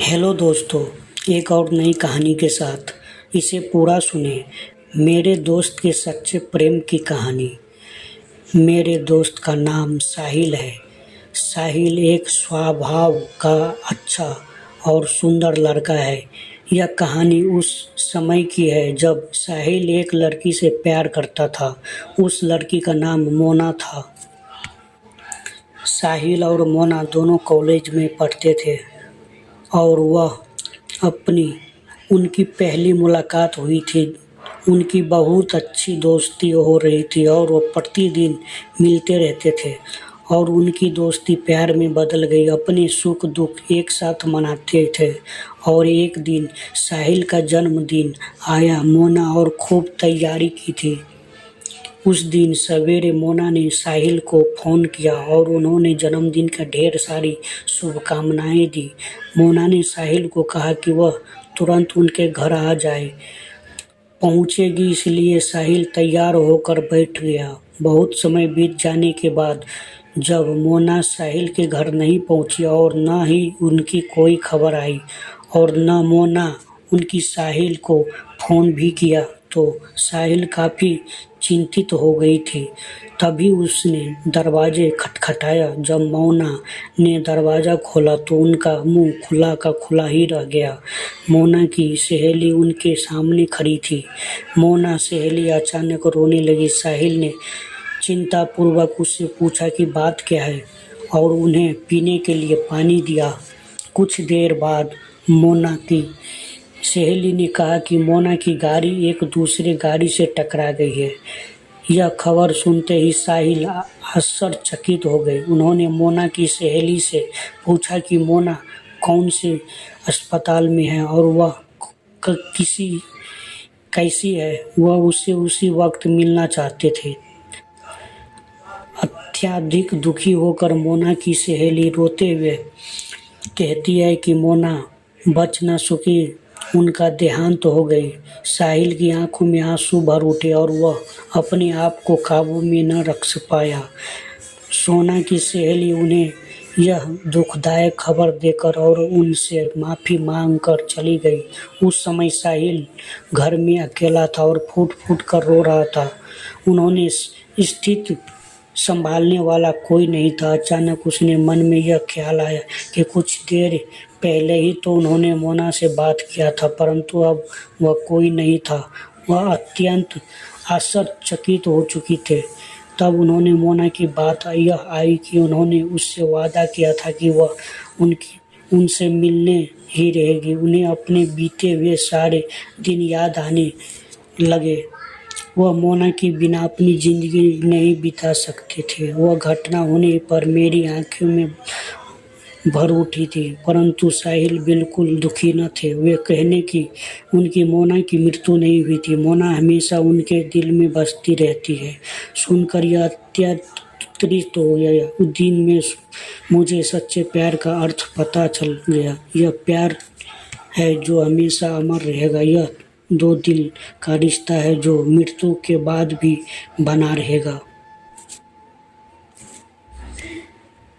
Hello दोस्तों, एक और नई कहानी के साथ इसे पूरा सुने। मेरे दोस्त के सच्चे प्रेम की कहानी। मेरे दोस्त का नाम साहिल है। साहिल एक स्वभाव का अच्छा और सुंदर लड़का है। यह कहानी उस समय की है जब साहिल एक लड़की से प्यार करता था। उस लड़की का नाम मोना था। साहिल और मोना दोनों कॉलेज में पढ़ते थे और उनकी पहली मुलाकात हुई थी। उनकी बहुत अच्छी दोस्ती हो रही थी और वो प्रतिदिन मिलते रहते थे और उनकी दोस्ती प्यार में बदल गई। अपने सुख दुख एक साथ मनाते थे और एक दिन साहिल का जन्मदिन आया। मोना और खूब तैयारी की थी। उस दिन सवेरे मोना ने साहिल को फ़ोन किया और उन्होंने जन्मदिन का ढेर सारी शुभकामनाएं दी। मोना ने साहिल को कहा कि वह तुरंत उनके घर आ पहुंचेगी, इसलिए साहिल तैयार होकर बैठ गया। बहुत समय बीत जाने के बाद जब मोना साहिल के घर नहीं पहुंची और न ही उनकी कोई खबर आई और न मोना उनकी साहिल को फ़ोन भी किया, तो साहिल काफ़ी चिंतित हो गई थी। तभी उसने दरवाज़े खटखटाया। जब मोना ने दरवाज़ा खोला तो उनका मुंह खुला का खुला ही रह गया। मोना की सहेली उनके सामने खड़ी थी। मोना सहेली अचानक रोने लगी। साहिल ने चिंतापूर्वक उससे पूछा कि बात क्या है और उन्हें पीने के लिए पानी दिया। कुछ देर बाद मोना की सहेली ने कहा कि मोना की गाड़ी एक दूसरे गाड़ी से टकरा गई है। यह खबर सुनते ही साहिल आश्चर्यचकित हो गए। उन्होंने मोना की सहेली से पूछा कि मोना कौन से अस्पताल में है और वह कैसी है। वह उससे उसी वक्त मिलना चाहते थे। अत्यधिक दुखी होकर मोना की सहेली रोते हुए कहती है कि मोना बच न सकी, उनका देहांत हो गई। साहिल की आंखों में आंसू भर उठे और वह अपने आप को काबू में न रख पाया। सोना की सहेली उन्हें यह दुखदायक खबर देकर और उनसे माफ़ी मांगकर चली गई। उस समय साहिल घर में अकेला था और फूट-फूट कर रो रहा था। उन्होंने स्थिति संभालने वाला कोई नहीं था। अचानक उसने मन में यह ख्याल आया कि कुछ देर पहले ही तो उन्होंने मोना से बात किया था, परंतु अब वह कोई नहीं था। वह अत्यंत आश्चर्यचकित हो चुकी थे। तब उन्होंने मोना की बात यह आई कि उन्होंने उससे वादा किया था कि वह उनसे मिलने ही रहेगी। उन्हें अपने बीते हुए सारे दिन याद आने लगे। वह मोना के बिना अपनी ज़िंदगी नहीं बिता सकते थे। वह घटना होने पर मेरी आँखों में भर उठी थी, परंतु साहिल बिल्कुल दुखी न थे। वे कहने की उनकी मोना की मृत्यु नहीं हुई थी। मोना हमेशा उनके दिल में बसती रहती है। सुनकर यह अत्यंत हो गया। उस दिन में मुझे सच्चे प्यार का अर्थ पता चल गया। यह प्यार है जो हमेशा अमर रहेगा। यह दो दिल का रिश्ता है जो मृत्यु के बाद भी बना रहेगा।